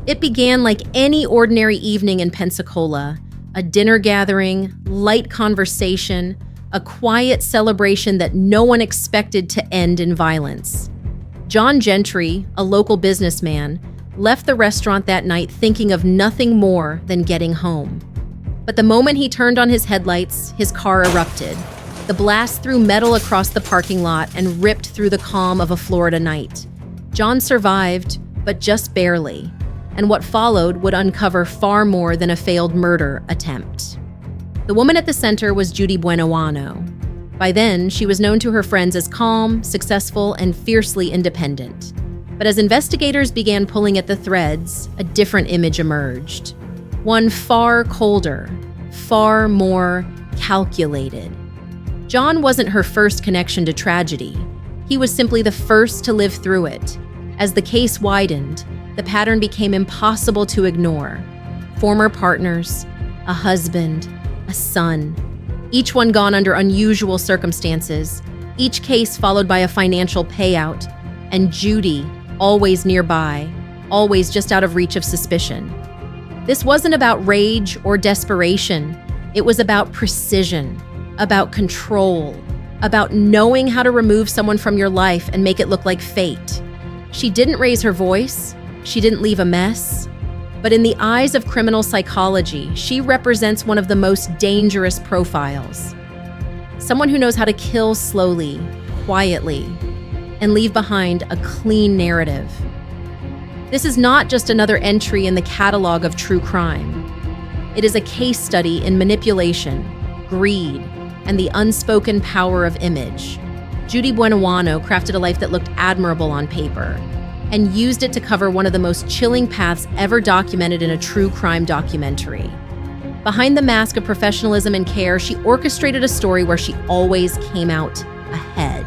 It began like any ordinary evening in Pensacola, a dinner gathering, light conversation, a quiet celebration that no one expected to end in violence. John Gentry, a local businessman, left the restaurant that night thinking of nothing more than getting home. But the moment he turned on his headlights, his car erupted. The blast threw metal across the parking lot and ripped through the calm of a Florida night. John survived, but just barely, and what followed would uncover far more than a failed murder attempt. The woman at the center was Judy Buenoano. By then, she was known to her friends as calm, successful, and fiercely independent. But as investigators began pulling at the threads, a different image emerged. One far colder, far more calculated. John wasn't her first connection to tragedy. He was simply the first to live through it. As the case widened, the pattern became impossible to ignore. Former partners, a husband, a son, each one gone under unusual circumstances, each case followed by a financial payout, and Judy, always nearby, always just out of reach of suspicion. This wasn't about rage or desperation. It was about precision, about control, about knowing how to remove someone from your life and make it look like fate. She didn't raise her voice. She didn't leave a mess. But in the eyes of criminal psychology, she represents one of the most dangerous profiles. Someone who knows how to kill slowly, quietly, and leave behind a clean narrative. This is not just another entry in the catalog of true crime. It is a case study in manipulation, greed, and the unspoken power of image. Judy Buenoano crafted a life that looked admirable on paper and used it to cover one of the most chilling paths ever documented in a true crime documentary. Behind the mask of professionalism and care, she orchestrated a story where she always came out ahead.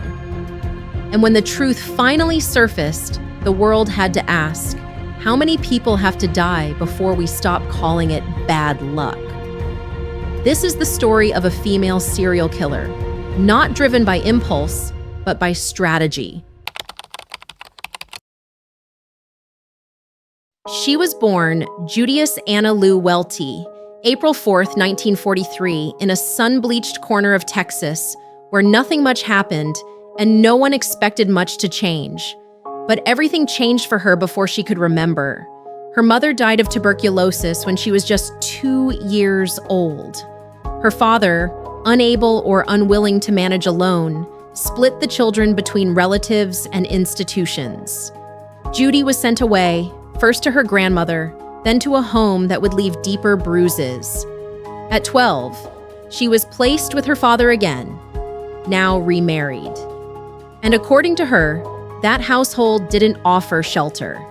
And when the truth finally surfaced, the world had to ask, how many people have to die before we stop calling it bad luck? This is the story of a female serial killer, not driven by impulse, but by strategy. She was born Judius Anna Lou Welty, April 4th, 1943, in a sun-bleached corner of Texas where nothing much happened and no one expected much to change. But everything changed for her before she could remember. Her mother died of tuberculosis when she was just 2 years old. Her father, unable or unwilling to manage alone, split the children between relatives and institutions. Judy was sent away, first to her grandmother, then to a home that would leave deeper bruises. At 12, she was placed with her father again, now remarried. And according to her, that household didn't offer shelter.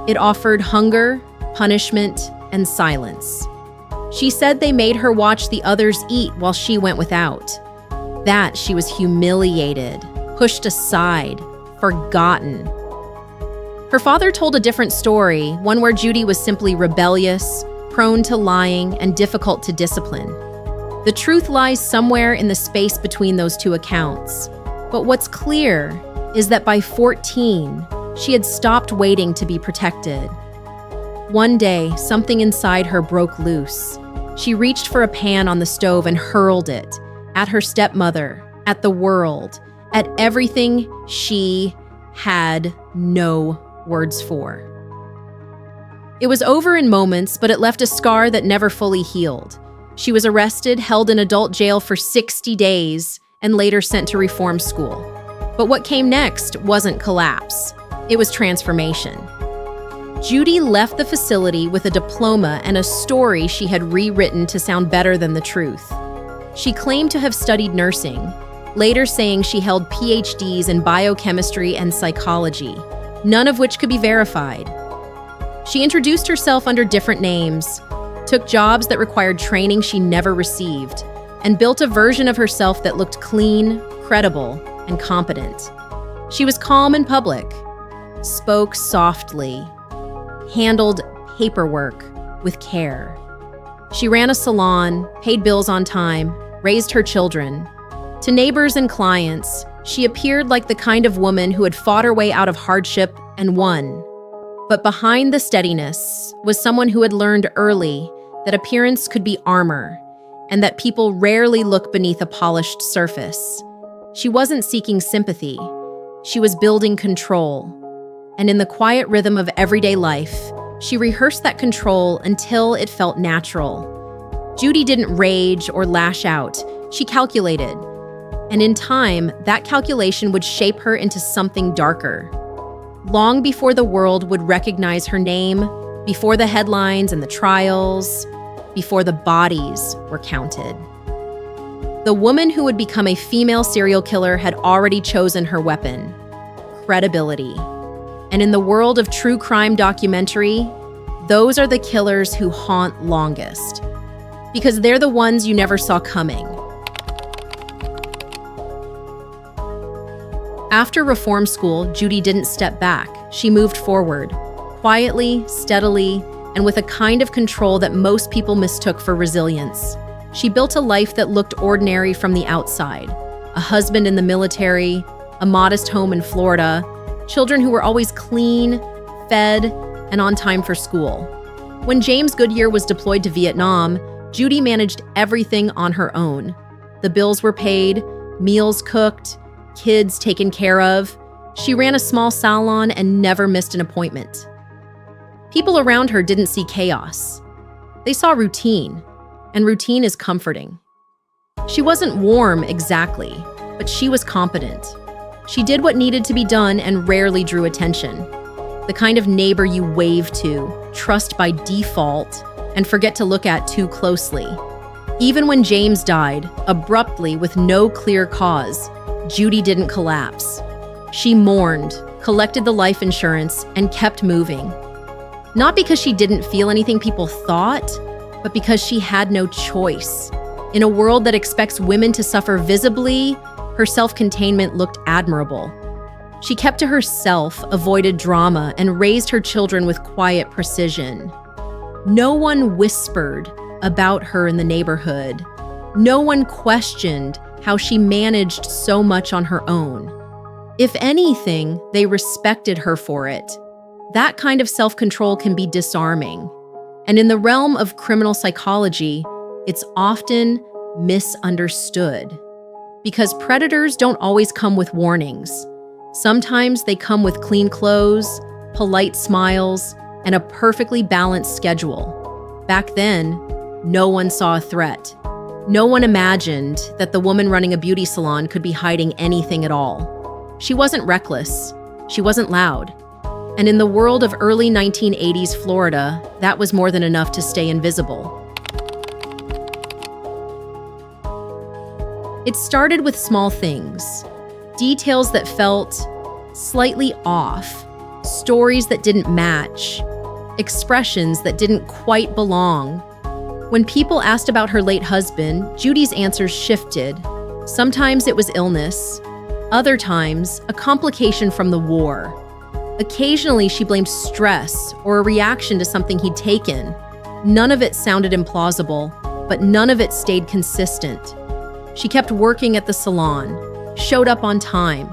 It offered hunger, punishment, and silence. She said they made her watch the others eat while she went without. That she was humiliated, pushed aside, forgotten. Her father told a different story, one where Judy was simply rebellious, prone to lying, and difficult to discipline. The truth lies somewhere in the space between those two accounts. But what's clear is that by 14, she had stopped waiting to be protected. One day, something inside her broke loose. She reached for a pan on the stove and hurled it at her stepmother, at the world, at everything she had no words for. It was over in moments, but it left a scar that never fully healed. She was arrested, held in adult jail for 60 days, and later sent to reform school. But what came next wasn't collapse. It was transformation. Judy left the facility with a diploma and a story she had rewritten to sound better than the truth. She claimed to have studied nursing, later saying she held PhDs in biochemistry and psychology, none of which could be verified. She introduced herself under different names, took jobs that required training she never received, and built a version of herself that looked clean, credible, and competent. She was calm in public, spoke softly, handled paperwork with care. She ran a salon, paid bills on time, raised her children. To neighbors and clients, she appeared like the kind of woman who had fought her way out of hardship and won. But behind the steadiness was someone who had learned early that appearance could be armor and that people rarely look beneath a polished surface. She wasn't seeking sympathy. She was building control. And in the quiet rhythm of everyday life, she rehearsed that control until it felt natural. Judy didn't rage or lash out. She calculated. And in time, that calculation would shape her into something darker. Long before the world would recognize her name, before the headlines and the trials, before the bodies were counted. The woman who would become a female serial killer had already chosen her weapon: credibility. And in the world of true crime documentary, those are the killers who haunt longest, because they're the ones you never saw coming. After reform school, Judy didn't step back. She moved forward, quietly, steadily, and with a kind of control that most people mistook for resilience. She built a life that looked ordinary from the outside: a husband in the military, a modest home in Florida, children who were always clean, fed, and on time for school. When James Goodyear was deployed to Vietnam, Judy managed everything on her own. The bills were paid, meals cooked, kids taken care of. She ran a small salon and never missed an appointment. People around her didn't see chaos. They saw routine, and routine is comforting. She wasn't warm exactly, but she was competent. She did what needed to be done and rarely drew attention. The kind of neighbor you wave to, trust by default, and forget to look at too closely. Even when James died, abruptly with no clear cause, Judy didn't collapse. She mourned, collected the life insurance, and kept moving. Not because she didn't feel anything people thought, but because she had no choice. In a world that expects women to suffer visibly, her self-containment looked admirable. She kept to herself, avoided drama, and raised her children with quiet precision. No one whispered about her in the neighborhood. No one questioned how she managed so much on her own. If anything, they respected her for it. That kind of self-control can be disarming. And in the realm of criminal psychology, it's often misunderstood. Because predators don't always come with warnings. Sometimes they come with clean clothes, polite smiles, and a perfectly balanced schedule. Back then, no one saw a threat. No one imagined that the woman running a beauty salon could be hiding anything at all. She wasn't reckless. She wasn't loud. And in the world of early 1980s Florida, that was more than enough to stay invisible. It started with small things, details that felt slightly off, stories that didn't match, expressions that didn't quite belong. When people asked about her late husband, Judy's answers shifted. Sometimes it was illness, other times a complication from the war. Occasionally she blamed stress or a reaction to something he'd taken. None of it sounded implausible, but none of it stayed consistent. She kept working at the salon, showed up on time,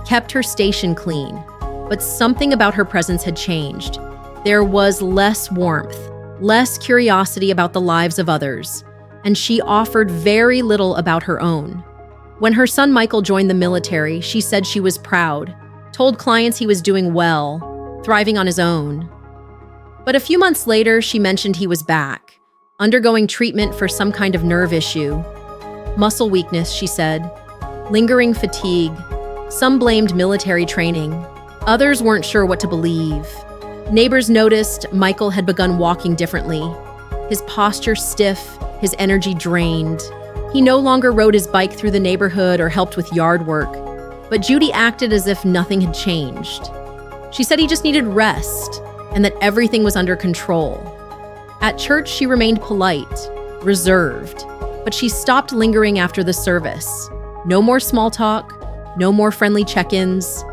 kept her station clean, but something about her presence had changed. There was less warmth, less curiosity about the lives of others, and she offered very little about her own. When her son Michael joined the military, she said she was proud, told clients he was doing well, thriving on his own. But a few months later, she mentioned he was back, undergoing treatment for some kind of nerve issue. Muscle weakness, she said, lingering fatigue. Some blamed military training. Others weren't sure what to believe. Neighbors noticed Michael had begun walking differently. His posture stiff, his energy drained. He no longer rode his bike through the neighborhood or helped with yard work. But Judy acted as if nothing had changed. She said he just needed rest and that everything was under control. At church, she remained polite, reserved, but she stopped lingering after the service. No more small talk, no more friendly check-ins,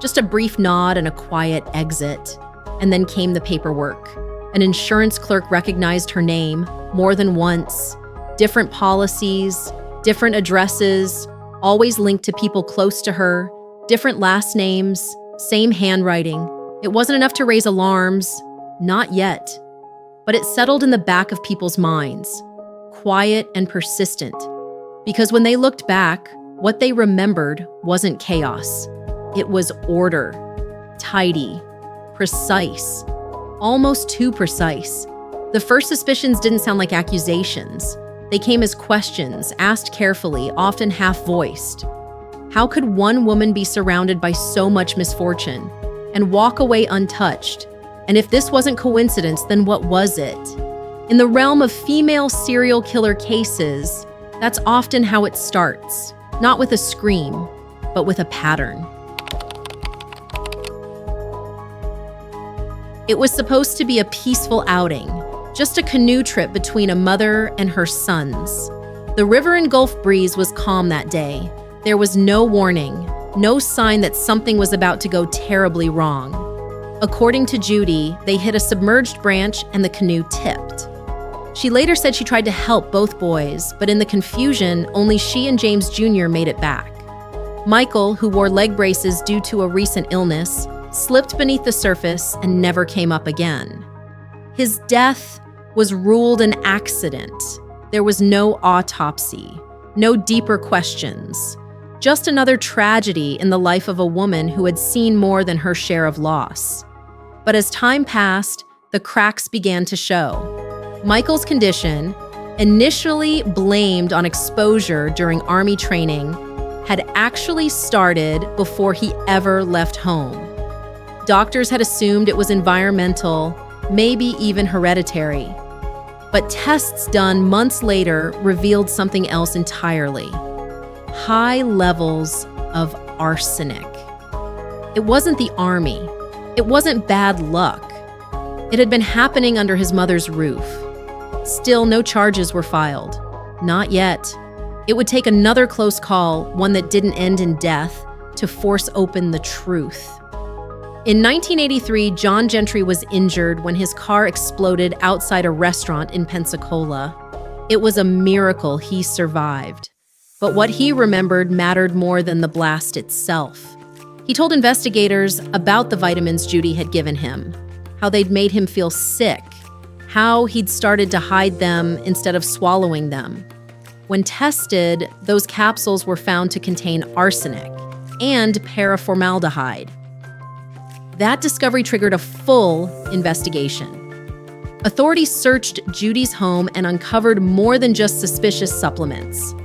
just a brief nod and a quiet exit. And then came the paperwork. An insurance clerk recognized her name more than once. Different policies, different addresses, always linked to people close to her, different last names, same handwriting. It wasn't enough to raise alarms, not yet, but it settled in the back of people's minds, quiet and persistent, because when they looked back, what they remembered wasn't chaos. It was order, tidy, precise, almost too precise. The first suspicions didn't sound like accusations. They came as questions, asked carefully, often half-voiced. How could one woman be surrounded by so much misfortune and walk away untouched? And if this wasn't coincidence, then what was it? In the realm of female serial killer cases, that's often how it starts. Not with a scream, but with a pattern. It was supposed to be a peaceful outing, just a canoe trip between a mother and her sons. The river and Gulf breeze was calm that day. There was no warning, no sign that something was about to go terribly wrong. According to Judy, they hit a submerged branch and the canoe tipped. She later said she tried to help both boys, but in the confusion, only she and James Jr. made it back. Michael, who wore leg braces due to a recent illness, slipped beneath the surface and never came up again. His death was ruled an accident. There was no autopsy, no deeper questions, just another tragedy in the life of a woman who had seen more than her share of loss. But as time passed, the cracks began to show. Michael's condition, initially blamed on exposure during Army training, had actually started before he ever left home. Doctors had assumed it was environmental, maybe even hereditary. But tests done months later revealed something else entirely: high levels of arsenic. It wasn't the Army. It wasn't bad luck. It had been happening under his mother's roof. Still, no charges were filed. Not yet. It would take another close call, one that didn't end in death, to force open the truth. In 1983, John Gentry was injured when his car exploded outside a restaurant in Pensacola. It was a miracle he survived. But what he remembered mattered more than the blast itself. He told investigators about the vitamins Judy had given him, how they'd made him feel sick, how he'd started to hide them instead of swallowing them. When tested, those capsules were found to contain arsenic and paraformaldehyde. That discovery triggered a full investigation. Authorities searched Judy's home and uncovered more than just suspicious supplements.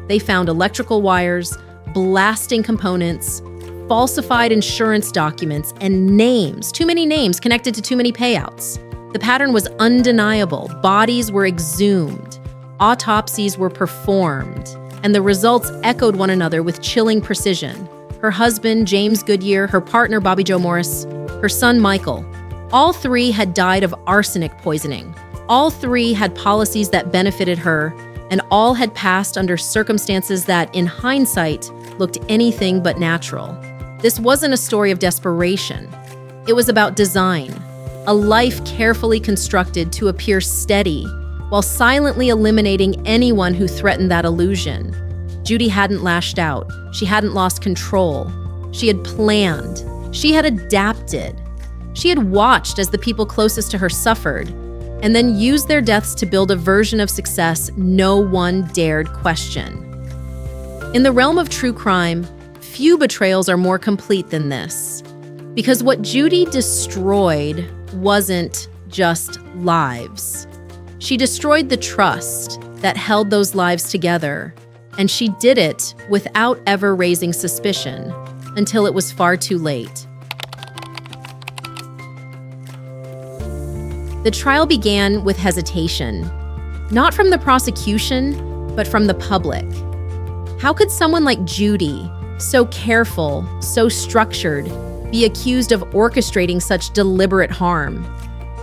They found electrical wires, blasting components, falsified insurance documents, and names, too many names connected to too many payouts. The pattern was undeniable. Bodies were exhumed, autopsies were performed, and the results echoed one another with chilling precision. Her husband, James Goodyear, her partner, Bobby Joe Morris, her son, Michael. All three had died of arsenic poisoning. All three had policies that benefited her, and all had passed under circumstances that, in hindsight, looked anything but natural. This wasn't a story of desperation. It was about design, a life carefully constructed to appear steady, while silently eliminating anyone who threatened that illusion. Judy hadn't lashed out. She hadn't lost control. She had planned. She had adapted. She had watched as the people closest to her suffered, and then used their deaths to build a version of success no one dared question. In the realm of true crime, few betrayals are more complete than this. Because what Judy destroyed wasn't just lives. She destroyed the trust that held those lives together, and she did it without ever raising suspicion until it was far too late. The trial began with hesitation, not from the prosecution, but from the public. How could someone like Judy, so careful, so structured, be accused of orchestrating such deliberate harm?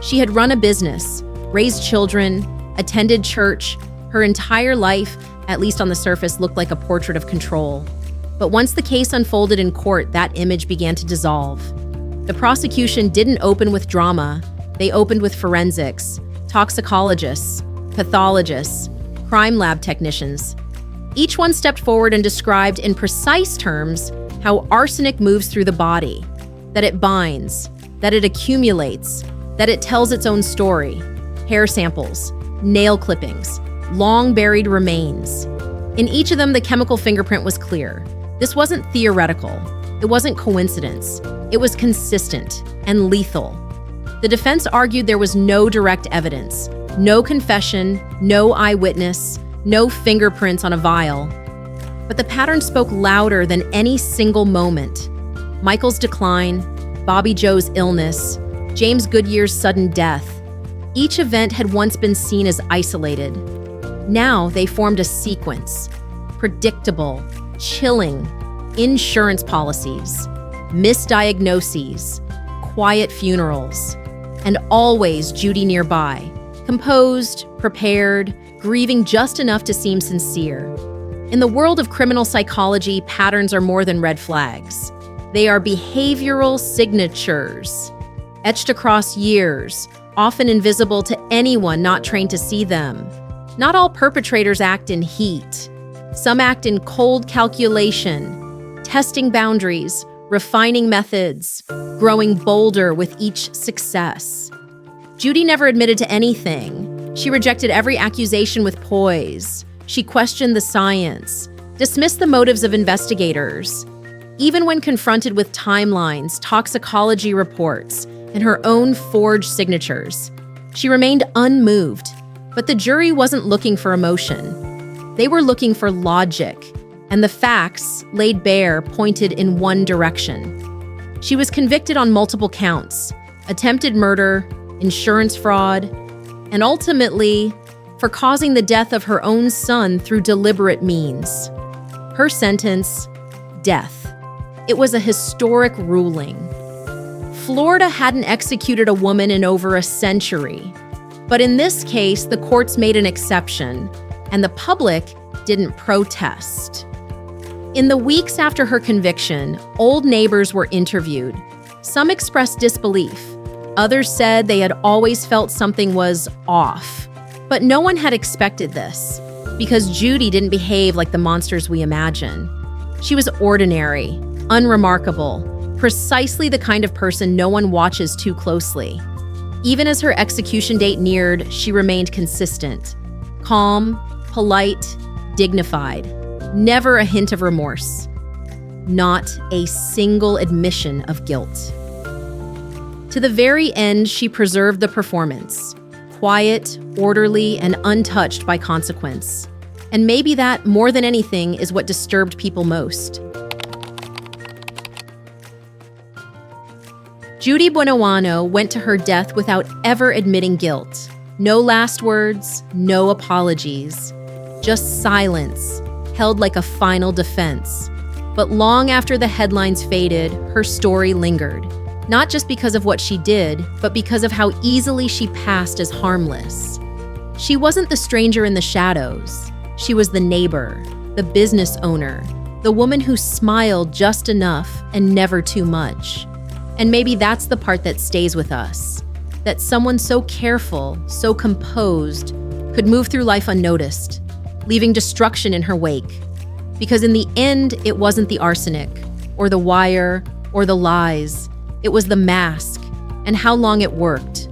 She had run a business, raised children, attended church. Her entire life, at least on the surface, looked like a portrait of control. But once the case unfolded in court, that image began to dissolve. The prosecution didn't open with drama. They opened with forensics, toxicologists, pathologists, crime lab technicians. Each one stepped forward and described in precise terms how arsenic moves through the body, that it binds, that it accumulates, that it tells its own story. Hair samples, nail clippings, long buried remains. In each of them, the chemical fingerprint was clear. This wasn't theoretical. It wasn't coincidence. It was consistent and lethal. The defense argued there was no direct evidence, no confession, no eyewitness, no fingerprints on a vial. But the pattern spoke louder than any single moment. Michael's decline, Bobby Joe's illness, James Goodyear's sudden death. Each event had once been seen as isolated. Now they formed a sequence. Predictable, chilling, insurance policies, misdiagnoses, quiet funerals, and always Judy nearby, composed, prepared, grieving just enough to seem sincere. In the world of criminal psychology, patterns are more than red flags. They are behavioral signatures, etched across years, often invisible to anyone not trained to see them. Not all perpetrators act in heat. Some act in cold calculation, testing boundaries, refining methods, growing bolder with each success. Judy never admitted to anything. She rejected every accusation with poise. She questioned the science, dismissed the motives of investigators. Even when confronted with timelines, toxicology reports, and her own forged signatures, she remained unmoved. But the jury wasn't looking for emotion. They were looking for logic, and the facts laid bare pointed in one direction. She was convicted on multiple counts: attempted murder, insurance fraud, and ultimately for causing the death of her own son through deliberate means. Her sentence: death. It was a historic ruling. Florida hadn't executed a woman in over a century. But in this case, the courts made an exception, and the public didn't protest. In the weeks after her conviction, old neighbors were interviewed. Some expressed disbelief. Others said they had always felt something was off. But no one had expected this, because Judy didn't behave like the monsters we imagine. She was ordinary, unremarkable, precisely the kind of person no one watches too closely. Even as her execution date neared, she remained consistent. Calm, polite, dignified. Never a hint of remorse. Not a single admission of guilt. To the very end, she preserved the performance. Quiet, orderly, and untouched by consequence. And maybe that, more than anything, is what disturbed people most. Judy Buenoano went to her death without ever admitting guilt. No last words, no apologies. Just silence, held like a final defense. But long after the headlines faded, her story lingered. Not just because of what she did, but because of how easily she passed as harmless. She wasn't the stranger in the shadows. She was the neighbor, the business owner, the woman who smiled just enough and never too much. And maybe that's the part that stays with us. That someone so careful, so composed, could move through life unnoticed, leaving destruction in her wake. Because in the end, it wasn't the arsenic, or the wire, or the lies. It was the mask, and how long it worked.